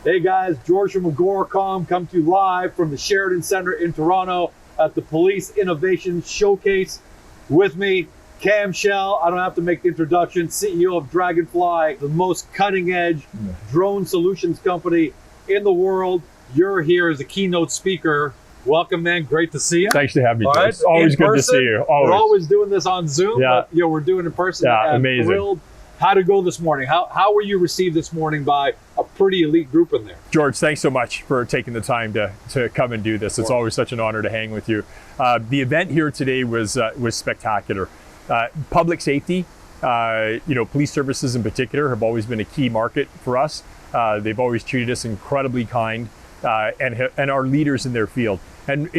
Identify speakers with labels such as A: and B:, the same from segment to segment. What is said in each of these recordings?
A: Hey guys, George from Agoracom come to you live from the Sheridan Center in Toronto at the Police Innovation Showcase. With me, Cam Shell, I don't have to make the introduction, CEO of Draganfly, the most cutting edge drone solutions company in the world. You're here as a keynote speaker. Welcome, man. Great to see you.
B: Thanks to have me.
A: Right.
B: It's always good to see you. Always.
A: We're always doing this on Zoom,
B: Yeah.
A: but we're doing it in person.
B: Yeah,
A: I'm
B: amazing.
A: Thrilled. How'd it go this morning? How were you received this morning by a pretty elite group in there?
B: George, thanks so much for taking the time to come and do this. It's always such an honor to hang with you. The event here today was spectacular. Public safety, police services in particular have always been a key market for us. They've always treated us incredibly kind and are leaders in their field. And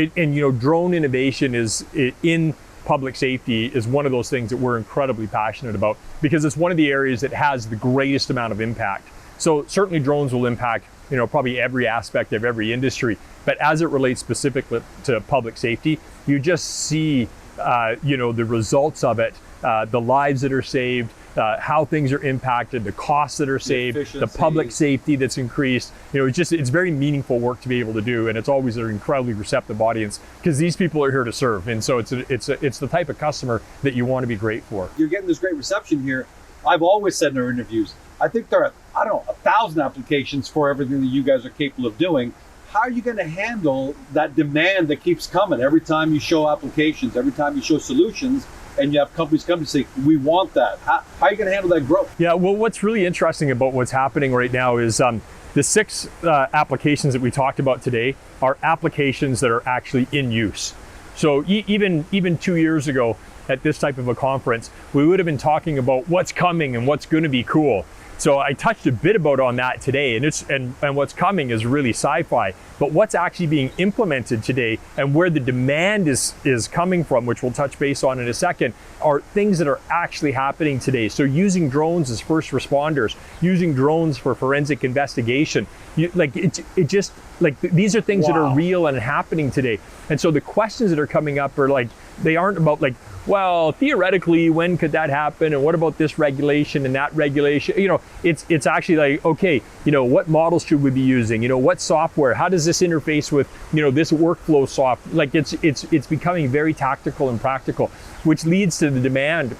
B: drone innovation is in public safety is one of those things that we're incredibly passionate about because it's one of the areas that has the greatest amount of impact. So certainly drones will impact, probably every aspect of every industry. But as it relates specifically to public safety, you just see, the results of it, the lives that are saved, how things are impacted, the costs that are saved, the public safety that's increased. It's very meaningful work to be able to do, and it's always an incredibly receptive audience because these people are here to serve, and so it's the type of customer that you want to be great for.
A: You're getting this great reception here. I've always said in our interviews, I think there are, 1,000 applications for everything that you guys are capable of doing. How are you going to handle that demand that keeps coming every time you show applications, every time you show solutions? And you have companies come and say, we want that. How are you going to handle that growth?
B: Yeah, well, what's really interesting about what's happening right now is the 6 applications that we talked about today are applications that are actually in use. So even 2 years ago at this type of a conference, we would have been talking about what's coming and what's going to be cool. So I touched a bit on that today, and what's coming is really sci-fi. But what's actually being implemented today and where the demand is coming from, which we'll touch base on in a second, are things that are actually happening today. So using drones as first responders, using drones for forensic investigation, these are things that are real and happening today. And so the questions that are coming up are they aren't about well, theoretically, when could that happen? And what about this regulation and that regulation? It's actually okay, what models should we be using? What software? How does this interface with, this workflow software? It's becoming very tactical and practical, which leads to the demand.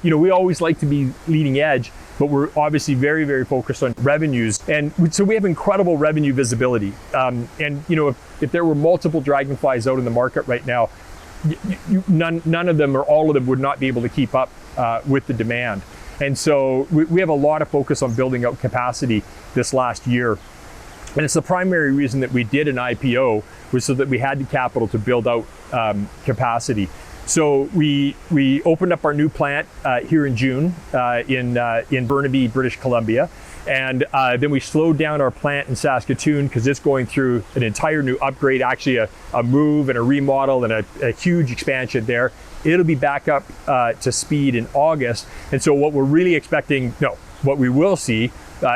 B: We always like to be leading edge, but we're obviously very, very focused on revenues. And so we have incredible revenue visibility. If there were multiple Draganflys out in the market right now, none of them or all of them would not be able to keep up with the demand. And so we have a lot of focus on building out capacity this last year. And it's the primary reason that we did an IPO was so that we had the capital to build out capacity. So we opened up our new plant here in June in Burnaby, British Columbia. And then we slowed down our plant in Saskatoon because it's going through an entire new upgrade, actually a move and a remodel and a huge expansion there. It'll be back up to speed in August. And so what we're really expecting, what we will see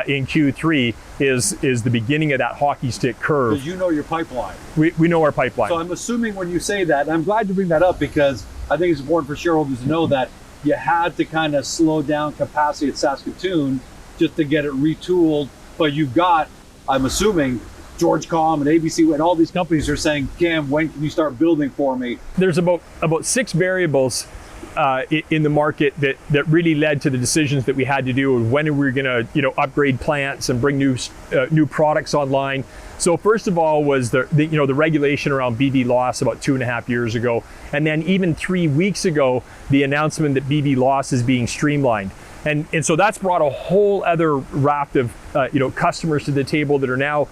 B: in Q3 is the beginning of that hockey stick curve.
A: Because you know your pipeline.
B: We know our pipeline.
A: So I'm assuming when you say that, and I'm glad you bring that up because I think it's important for shareholders to know that you had to kind of slow down capacity at Saskatoon just to get it retooled. But you've got, I'm assuming, GeorgeCom and ABC and all these companies are saying, Cam, when can you start building for me?
B: There's about 6 variables in the market that really led to the decisions that we had to do and when we were going to upgrade plants and bring new products online. So first of all was the regulation around BV loss about 2.5 years ago, and then even 3 weeks ago the announcement that BV loss is being streamlined. And so that's brought a whole other raft of customers to the table that are now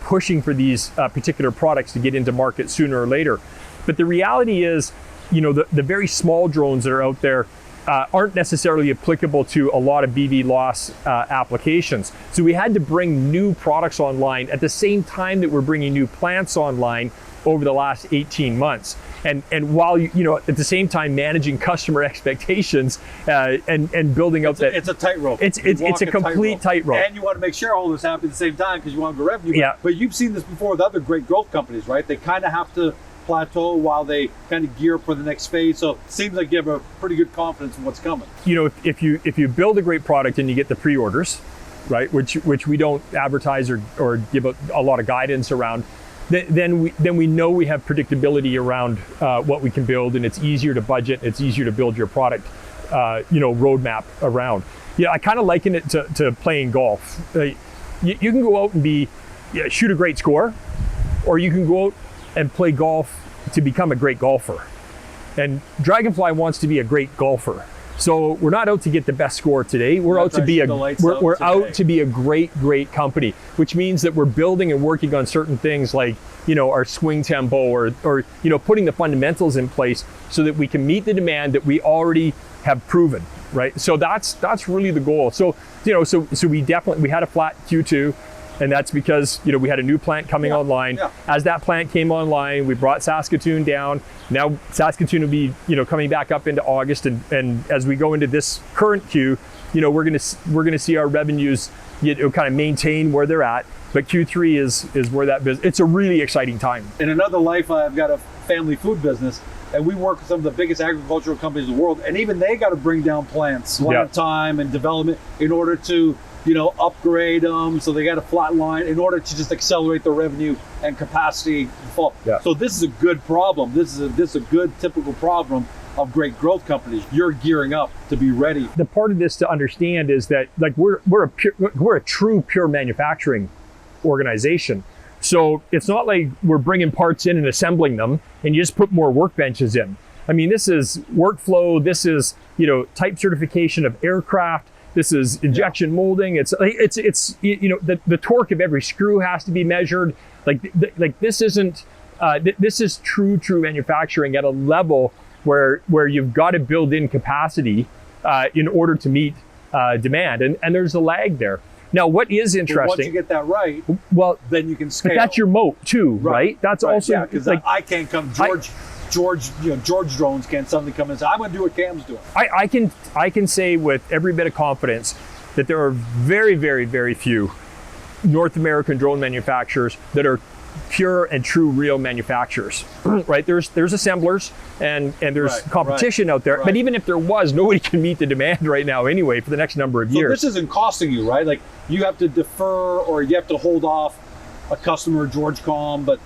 B: pushing for these particular products to get into market sooner or later. But the reality is, the very small drones that are out there aren't necessarily applicable to a lot of BV loss applications. So we had to bring new products online at the same time that we're bringing new plants online over the last 18 months. And while at the same time managing customer expectations and building up that
A: it's a tightrope.
B: It's a complete tightrope.
A: And you want to make shareholders happy at the same time because you want to grow revenue.
B: Yeah.
A: But you've seen this before with other great growth companies, right? They kind of have to plateau while they kind of gear up for the next phase. So it seems like you have a pretty good confidence in what's coming.
B: If you build a great product and you get the pre-orders, right, which we don't advertise or give a lot of guidance around, then we know we have predictability around what we can build, and it's easier to budget, it's easier to build your product roadmap around. Yeah, I kind of liken it to playing golf. You can go out and shoot a great score, or you can go out and play golf to become a great golfer. And Draganfly wants to be a great golfer. So we're not out to get the best score today. We're out to be a great company, which means that we're building and working on certain things like, our swing tempo or putting the fundamentals in place so that we can meet the demand that we already have proven, right? So that's really the goal. So, so we had a flat Q2. And that's because, we had a new plant coming online.
A: Yeah.
B: As that plant came online, we brought Saskatoon down. Now Saskatoon will be, coming back up into August. And as we go into this current Q, we're gonna see our revenues, kind of maintain where they're at. But Q3 is where that business, it's a really exciting time.
A: In another life, I've got a family food business, and we work with some of the biggest agricultural companies in the world. And even they got to bring down plants, time and development in order to upgrade them, so they got a flat line in order to just accelerate the revenue and capacity fall.
B: Yeah.
A: So this is a good problem. This is a good typical problem of great growth companies. You're gearing up to be ready.
B: The part of this to understand is that we're a true pure manufacturing organization. So it's not like we're bringing parts in and assembling them and you just put more workbenches in. I mean, this is workflow. This is type certification of aircraft. This is injection molding. It's the torque of every screw has to be measured. This isn't. This is true manufacturing at a level where you've got to build in capacity in order to meet demand, and there's a lag there. Now, what is interesting?
A: Once you get that right,
B: well,
A: then you can scale.
B: But that's your moat too, right? That's also
A: because I can't come George Drones can't suddenly come in and say, I'm going to do what Cam's doing.
B: I can say with every bit of confidence that there are very, very, very few North American drone manufacturers that are pure and true real manufacturers, right? There's assemblers and there's competition out there, but even if there was, nobody can meet the demand right now anyway for the next number of years.
A: So this isn't costing you, right? Like you have to defer or you have to hold off a customer, Georgecom, but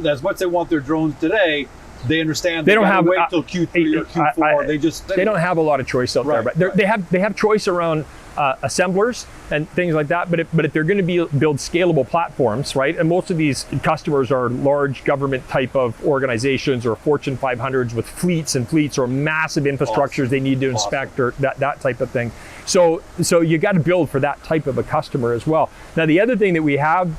A: as much as they want their drones today, they understand they don't have to wait till Q3 or Q4. They
B: don't have a lot of choice out there, but they have choice around assemblers and things like that. But if they're going to build scalable platforms, right? And most of these customers are large government type of organizations or Fortune 500s with fleets or massive infrastructures they need to inspect or that type of thing. So you got to build for that type of a customer as well. Now, the other thing that we have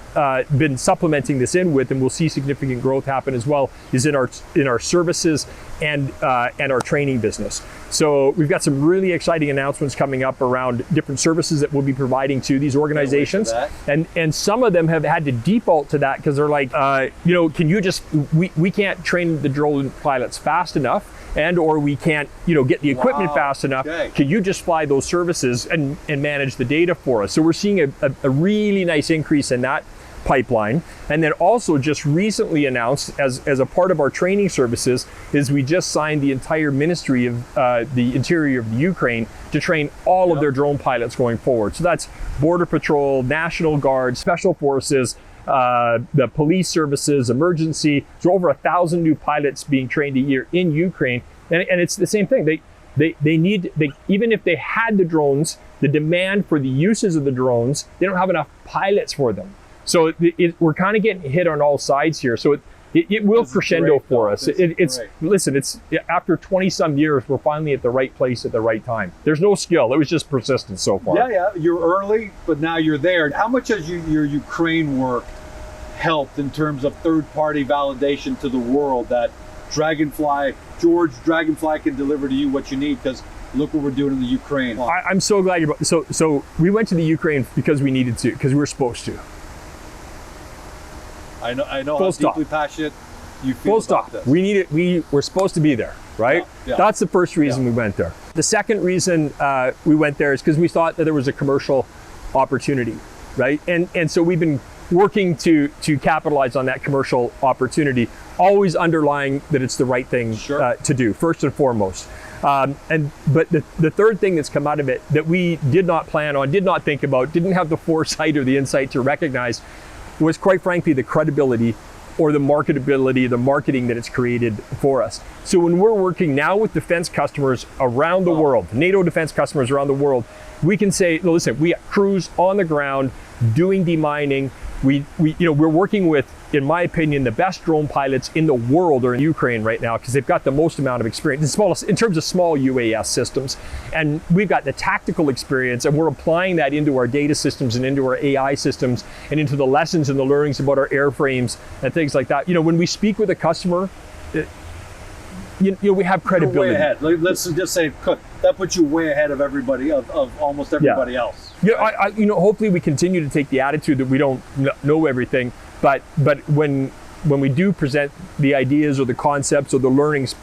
B: been supplementing this in with, and we'll see significant growth happen as well, is in our services and our training business. So we've got some really exciting announcements coming up around different services that we'll be providing to these organizations, and some of them have had to default to that because they're like, can you just we can't train the drone pilots fast enough, and or we can't get the equipment fast enough. Can you just fly those services and manage the data for us? So we're seeing a really nice increase in that pipeline. And then also just recently announced as a part of our training services is we just signed the entire Ministry of the Interior of the Ukraine to train all of their drone pilots going forward. So that's Border Patrol, National Guard, Special Forces, the police services, emergency. So over 1,000 new pilots being trained a year in Ukraine. And it's the same thing. They even if they had the drones, the demand for the uses of the drones, they don't have enough pilots for them. So we're kind of getting hit on all sides here. So it will crescendo for us. Listen, it's after 20 some years, we're finally at the right place at the right time. There's no skill. It was just persistence so far.
A: Yeah. You're early, but now you're there. How much has your Ukraine work helped in terms of third-party validation to the world that Draganfly can deliver to you what you need? Because look what we're doing in the Ukraine.
B: I'm so glad you're. So we went to the Ukraine because we needed to, because we were supposed to.
A: I know how deeply passionate you feel about this.
B: We need it. We were supposed to be there, right?
A: Yeah.
B: That's the first reason we went there. The second reason we went there is because we thought that there was a commercial opportunity, right? And so we've been working to capitalize on that commercial opportunity, always underlying that it's the right thing to do, first and foremost. But the third thing that's come out of it that we did not plan on, did not think about, didn't have the foresight or the insight to recognize was, quite frankly, the credibility or the marketability, the marketing that it's created for us. So when we're working now with defense customers around the world, NATO defense customers around the world, we can say, no, listen, we have crews on the ground doing demining. We're working with, in my opinion, the best drone pilots in the world are in Ukraine right now because they've got the most amount of experience in terms of small UAS systems. And we've got the tactical experience, and we're applying that into our data systems and into our AI systems and into the lessons and the learnings about our airframes and things like that. When we speak with a customer, we have credibility.
A: You're way ahead. Let's just say, that puts you way ahead of everybody, of almost everybody else.
B: Right? Hopefully we continue to take the attitude that we don't know everything, but when we do present the ideas or the concepts or the learnings,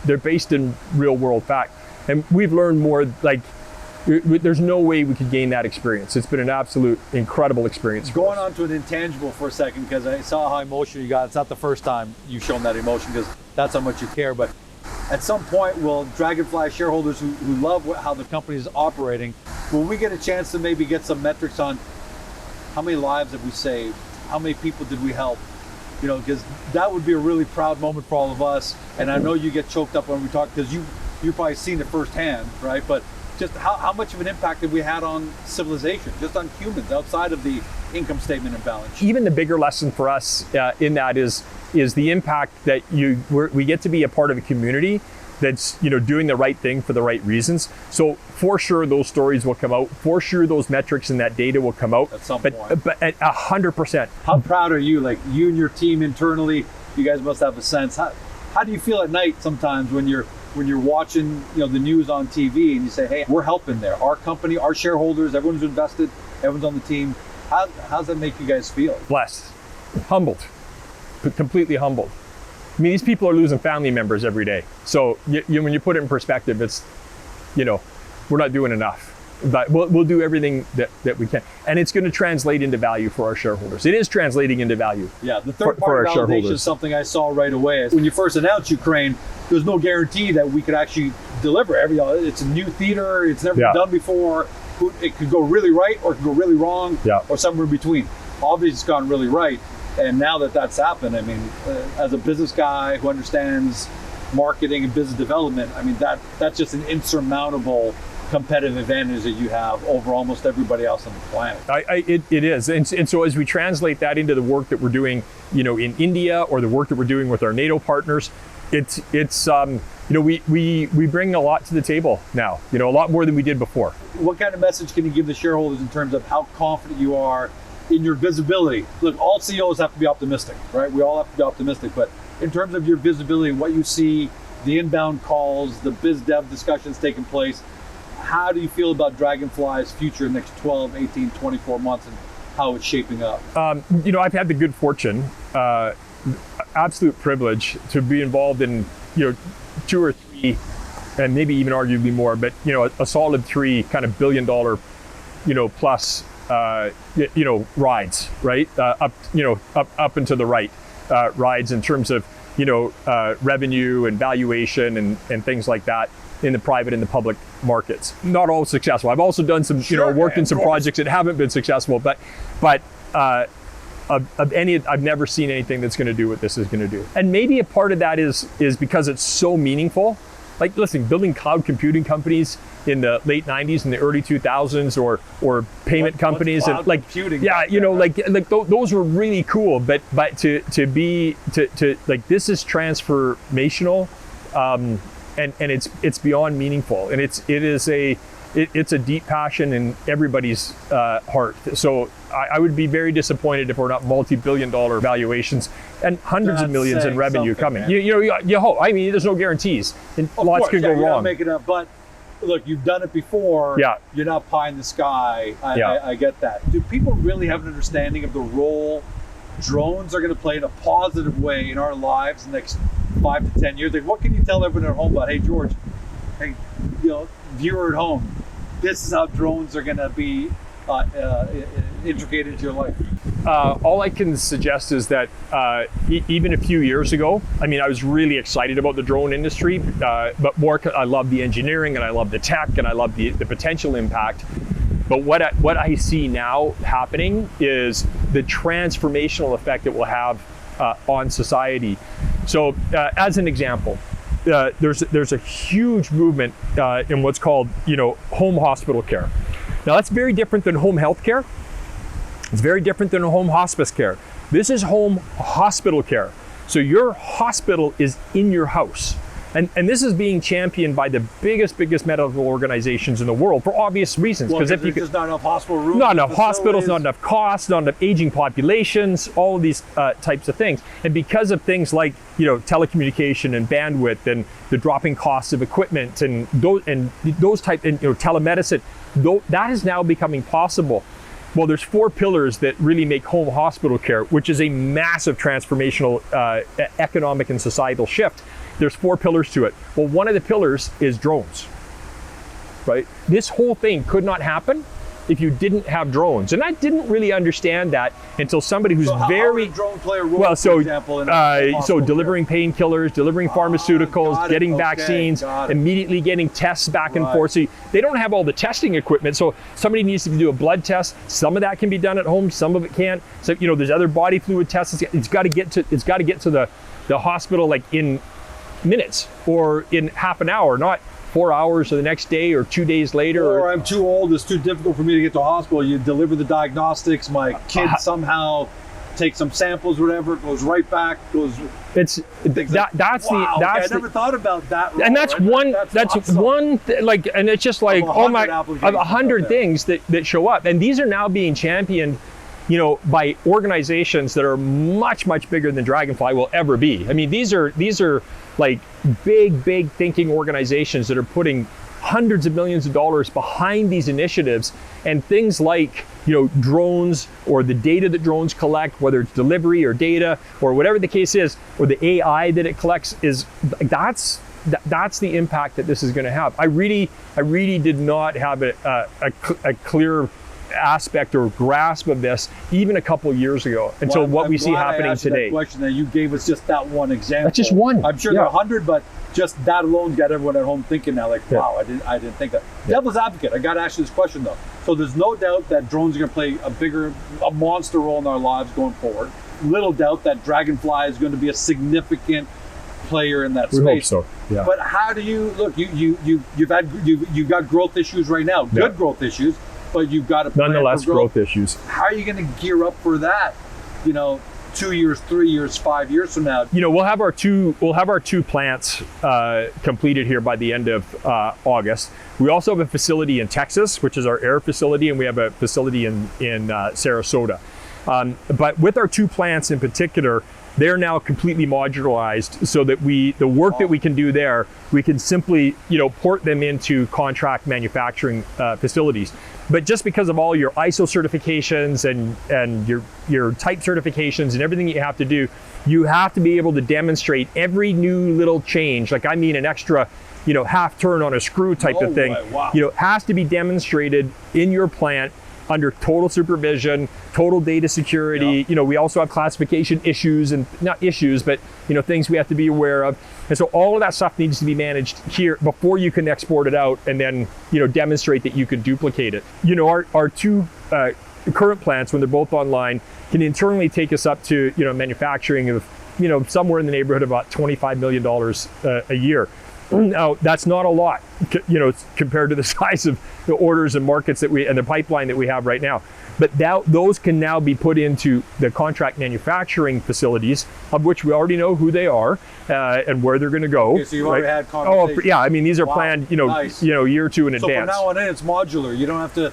B: they're based in real world fact. And we've learned more, there's no way we could gain that experience. It's been an absolute incredible experience.
A: Going on to an intangible for a second, because I saw how emotional you got. It's not the first time you've shown that emotion, because that's how much you care. But at some point, will Draganfly shareholders who love how the company is operating, will we get a chance to maybe get some metrics on how many lives have we saved? How many people did we help? Because that would be a really proud moment for all of us. And I know you get choked up when we talk, because you've probably seen it firsthand, right? But just how much of an impact have we had on civilization, just on humans, outside of the income statement and balance sheet?
B: Even the bigger lesson for us in that is the impact that we get to be a part of a community that's doing the right thing for the right reasons. So for sure those stories will come out. For sure those metrics and that data will come out
A: at some point.
B: But at 100%.
A: How proud are you? Like, you and your team internally, you guys must have a sense. How do you feel at night sometimes when you're watching the news on TV and you say, hey, we're helping there. Our company, our shareholders, everyone's invested, everyone's on the team. How's that make you guys feel?
B: Blessed, humbled, completely humbled. I mean, these people are losing family members every day. So when you put it in perspective, it's, we're not doing enough. But we'll do everything that we can. And it's going to translate into value for our shareholders. It is translating into value.
A: Yeah, the third party validation is something I saw right away. When you first announced Ukraine, there's no guarantee that we could actually deliver. It's a new theater, it's never been done before. It could go really right or it could go really wrong, or somewhere in between. Obviously it's gone really right. And now that that's happened, I mean, as a business guy who understands marketing and business development, I mean, that's just an insurmountable competitive advantage that you have over almost everybody else on the planet.
B: It is. And so as we translate that into the work that we're doing, in India, or the work that we're doing with our NATO partners, it's we bring a lot to the table now, a lot more than we did before.
A: What kind of message can you give the shareholders in terms of how confident you are in your visibility? Look, all CEOs have to be optimistic, right? We all have to be optimistic, but in terms of your visibility, what you see, the inbound calls, the biz dev discussions taking place, how do you feel about Draganfly's future in the next 12, 18, 24 months and how it's shaping up?
B: I've had the good fortune, absolute privilege to be involved in, 2 or 3, and maybe even arguably more, but, a solid 3 kind of $1 billion, plus, rides, right? Up and to the right, rides in terms of, revenue and valuation and things like that in the private and the public markets. Not all successful. I've also done some, worked in some projects that haven't been successful, but I've never seen anything that's going to do what this is going to do. And maybe a part of that is because it's so meaningful. Like, listen, building cloud computing companies in the late 90s and the early 2000s, or payment companies, and like, those were really cool. But to this is transformational, and it's beyond meaningful, and it's a deep passion in everybody's heart. So I would be very disappointed if we're not multi-billion-dollar valuations and hundreds of millions in revenue coming. You hope. I mean, there's no guarantees, and lots could go wrong.
A: Not making up, but look, you've done it before.
B: Yeah.
A: You're not pie in the sky. I get that. Do people really have an understanding of the role drones are going to play in a positive way in our lives in the next 5 to 10 years? Like, what can you tell everyone at home about? Hey, George, hey, viewer at home, this is how drones are going to be integrated into your life.
B: all I can suggest is that even a few years ago, I mean, I was really excited about the drone industry, but more, I love the engineering and I love the tech and I love the potential impact. But what I see now happening is the transformational effect it will have on society. So as an example, there's a huge movement in what's called, home hospital care. Now that's very different than home health care. It's very different than home hospice care. This is home hospital care. So your hospital is in your house. And this is being championed by the biggest medical organizations in the world for obvious reasons.
A: Because if there's not enough hospital rooms,
B: not enough hospitals, not enough costs, not enough aging populations, all of these types of things. And because of things like telecommunication and bandwidth and the dropping costs of equipment and those type and telemedicine, that is now becoming possible. Well, there's 4 pillars that really make home hospital care, which is a massive transformational economic and societal shift. There's 4 pillars to it. Well, one of the pillars is drones, right? This whole thing could not happen if you didn't have drones. And I didn't really understand that until somebody who's
A: how
B: very
A: would a drone play a role, for example,
B: so delivering painkillers, delivering pharmaceuticals, getting vaccines, immediately getting tests back and forth. So they don't have all the testing equipment. So somebody needs to do a blood test. Some of that can be done at home. Some of it can't. So there's other body fluid tests. It's got to get to the hospital like in minutes or in half an hour, not 4 hours or the next day or 2 days later.
A: Or I'm too old, it's too difficult for me to get to the hospital. You deliver the diagnostics, my kid somehow takes some samples, whatever, it goes right back,
B: that's
A: I never thought about that role,
B: and that's
A: right?
B: one
A: that's awesome.
B: And it's just like 100 things that show up, and these are now being championed by organizations that are much bigger than Draganfly will ever be. I mean, these are like big thinking organizations that are putting hundreds of millions of dollars behind these initiatives, and things like drones or the data that drones collect, whether it's delivery or data or whatever the case is, or the AI that it collects, that's the impact that this is going to have. I really did not have a clear aspect or grasp of this even a couple of years ago until we see happening today.
A: That question that you gave us just that one example.
B: That's just one.
A: I'm sure there are 100, but just that alone's got everyone at home thinking now, like, wow, I didn't think that. Devil's advocate, I got to ask you this question though. So there's no doubt that drones are going to play a monster role in our lives going forward. Little doubt that Draganfly is going to be a significant player in that space.
B: We hope so. Yeah.
A: But how do you look? You've got growth issues right now, good growth issues. But you've got to
B: nonetheless growth issues.
A: How are you going to gear up for that? 2 years, 3 years, 5 years from now.
B: We'll have our two plants completed here by the end of August. We also have a facility in Texas, which is our air facility, and we have a facility in Sarasota. But with our 2 plants in particular, they're now completely modularized, so that the work that we can do there, we can simply port them into contract manufacturing facilities. But just because of all your ISO certifications and your type certifications and everything you have to do, you have to be able to demonstrate every new little change. Like, I mean, an extra half turn on a screw type of thing.
A: Wow.
B: Has to be demonstrated in your plant under total supervision, total data security. We also have classification issues, and not issues, but things we have to be aware of. And so all of that stuff needs to be managed here before you can export it out and then demonstrate that you can duplicate it. Our 2 current plants, when they're both online, can internally take us up to manufacturing of somewhere in the neighborhood of about $25 million a year. Now, that's not a lot, compared to the size of the orders and markets and the pipeline that we have right now. But those can now be put into the contract manufacturing facilities, of which we already know who they are and where they're going to go.
A: Okay, so you've already had conversations.
B: Oh, yeah. I mean, these are planned,
A: nice.
B: Year or 2 in advance.
A: So from now on in, it's modular. You don't have to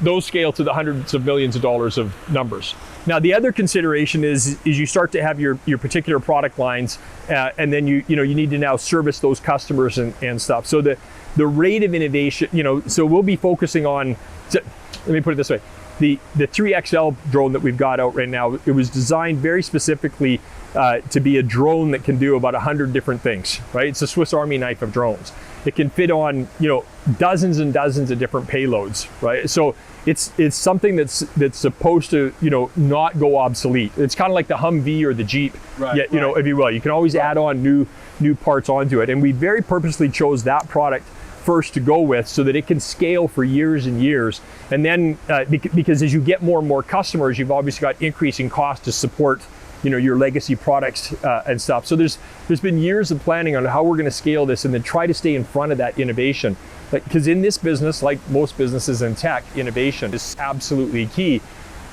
B: those scale to the hundreds of millions of dollars of numbers. Now, the other consideration is you start to have your particular product lines, and then you need to now service those customers and stuff. So the rate of innovation, so we'll be focusing on. Let me put it this way: the 3XL drone that we've got out right now, it was designed very specifically to be a drone that can do about 100 different things. Right? It's a Swiss Army knife of drones. It can fit on, you know, dozens and dozens of different payloads, right? So it's something that's supposed to, you know, not go obsolete. It's kind of like the Humvee or the Jeep, you know, if you will. You can always add on new parts onto it. And we very purposely chose that product first to go with so that it can scale for years and years. And then because as you get more and more customers, you've obviously got increasing costs to support, you know, your legacy products and stuff. So there's been years of planning on how we're going to scale this and then try to stay in front of that innovation. Because in this business, like most businesses in tech, innovation is absolutely key.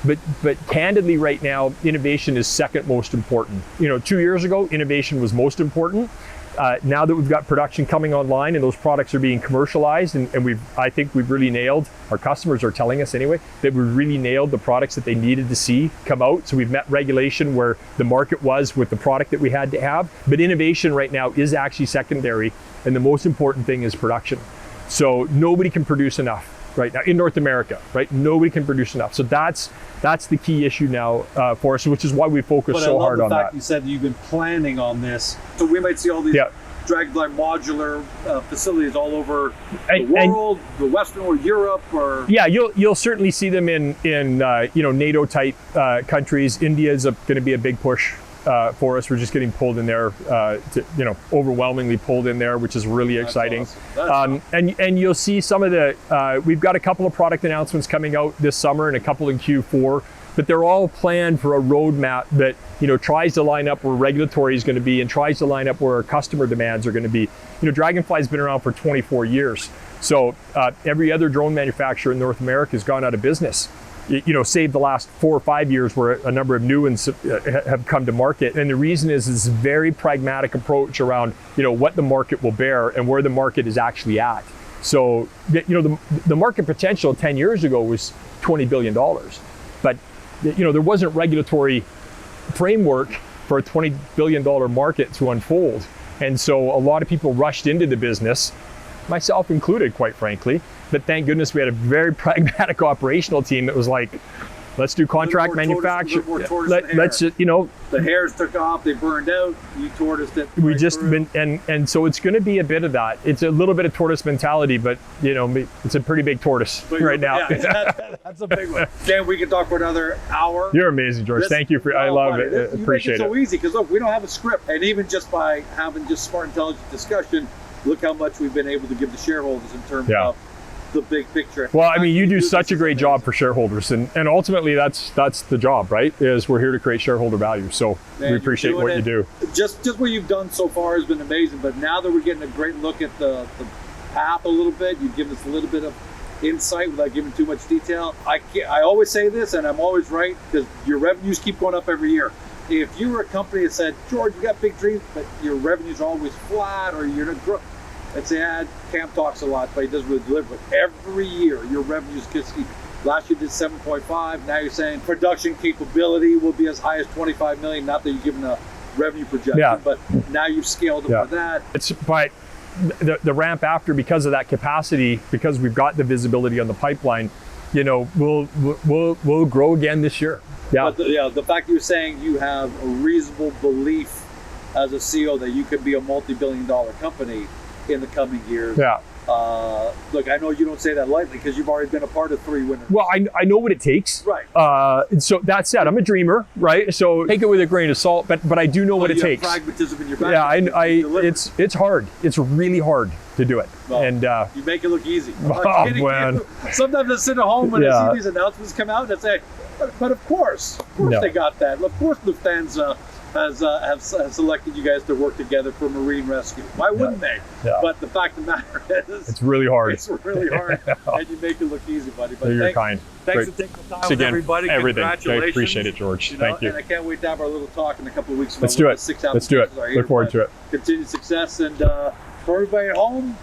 B: But candidly right now, innovation is second most important. You know, 2 years ago, innovation was most important. Now that we've got production coming online and those products are being commercialized, and I think we've really nailed, our customers are telling us anyway, that we really nailed the products that they needed to see come out. So we've met regulation where the market was with the product that we had to have. But innovation right now is actually secondary, and the most important thing is production. So nobody can produce enough right now in North America, right? Nobody can produce enough. So that's the key issue now for us, which is why we focus so hard on that.
A: But I love the fact you said that you've been planning on this. So we might see all these Draganfly modular facilities all over the world, the Western or Europe, or
B: yeah, you'll certainly see them in you know, NATO type countries. India is going to be a big push for us. We're just getting pulled in there, you know, overwhelmingly pulled in there, which is really exciting. Awesome. And you'll see some of the, we've got a couple of product announcements coming out this summer and a couple in Q4, but they're all planned for a roadmap that, you know, tries to line up where regulatory is going to be and tries to line up where our customer demands are going to be. You know, Draganfly's been around for 24 years. So every other drone manufacturer in North America has gone out of business. You know, save the last 4 or 5 years where a number of new ones have come to market. And the reason is this very pragmatic approach around, you know, what the market will bear and where the market is actually at. So, you know, the market potential 10 years ago was $20 billion. But, you know, there wasn't regulatory framework for a $20 billion market to unfold. And so a lot of people rushed into the business, myself included, quite frankly. But thank goodness we had a very pragmatic operational team that was like, let's do contract manufacture. Let's just, you know.
A: The hairs took off, they burned out, you tortoised it.
B: We just been, and so it's going to be a bit of that. It's a little bit of tortoise mentality, but you know, it's a pretty big tortoise right now.
A: Yeah, that's a big one. Dan, we can talk for another hour.
B: You're amazing, George. Thank you for, I love it. Appreciate it.
A: It's so easy because look, we don't have a script. And even just by having just smart, intelligent discussion, look how much we've been able to give the shareholders in terms of the big picture.
B: Well, I mean, you do such a great job for shareholders, and ultimately that's the job, right? Is we're here to create shareholder value. So we appreciate what you do.
A: Just what you've done so far has been amazing. But now that we're getting a great look at the path a little bit, you've given us a little bit of insight without giving too much detail. I always say this, and I'm always right, because your revenues keep going up every year. If you were a company that said, George, you got big dreams, but your revenues are always flat, or you're not growing. I'd say, Cam talks a lot, but he doesn't really deliver. But every year, your revenues keep. Last year did 7.5. Now you're saying production capability will be as high as 25 million. Not that you're giving a revenue projection, but now you've scaled up for that.
B: But the ramp after, because of that capacity, because we've got the visibility on the pipeline, you know, we'll grow again this year.
A: Yeah. But the fact that you're saying you have a reasonable belief as a CEO that you could be a multi-billion-dollar company in the coming years.
B: Yeah.
A: Look, I know you don't say that lightly because you've already been a part of 3 winners.
B: Well, I know what it takes.
A: Right.
B: So that said, I'm a dreamer, right? So take it with a grain of salt, but I do know what it takes.
A: Pragmatism in your background.
B: Yeah, it's hard. It's really hard to do it.
A: Well,
B: and
A: you make it look easy.
B: Oh, man.
A: Sometimes I sit at home when I see these announcements come out and I say, but of course they got that. Of course Lufthansa have selected you guys to work together for marine rescue. Why wouldn't they? Yeah. But the fact of the matter is,
B: it's really hard.
A: It's really hard, and you make it look easy, buddy. But
B: you're kind.
A: Thanks for taking the time with everybody.
B: Everything.
A: Congratulations.
B: I appreciate it, George. Thank you.
A: And I can't wait to have our little talk in a couple of weeks.
B: Let's do it. Let's do it. Look forward to it.
A: Continued success, and for everybody at home,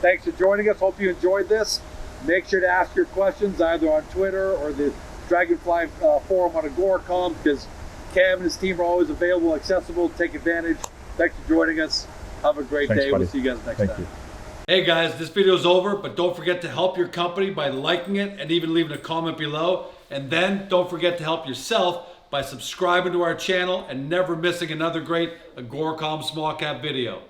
A: thanks for joining us. Hope you enjoyed this. Make sure to ask your questions either on Twitter or the Draganfly forum on Agoracom, because Cam and his team are always available, accessible. Take advantage. Thanks for joining us. Have a great day.
B: Buddy.
A: We'll see you guys next time.
B: You.
A: Hey guys, this video is over, but don't forget to help your company by liking it and even leaving a comment below. And then don't forget to help yourself by subscribing to our channel and never missing another great Agoracom small cap video.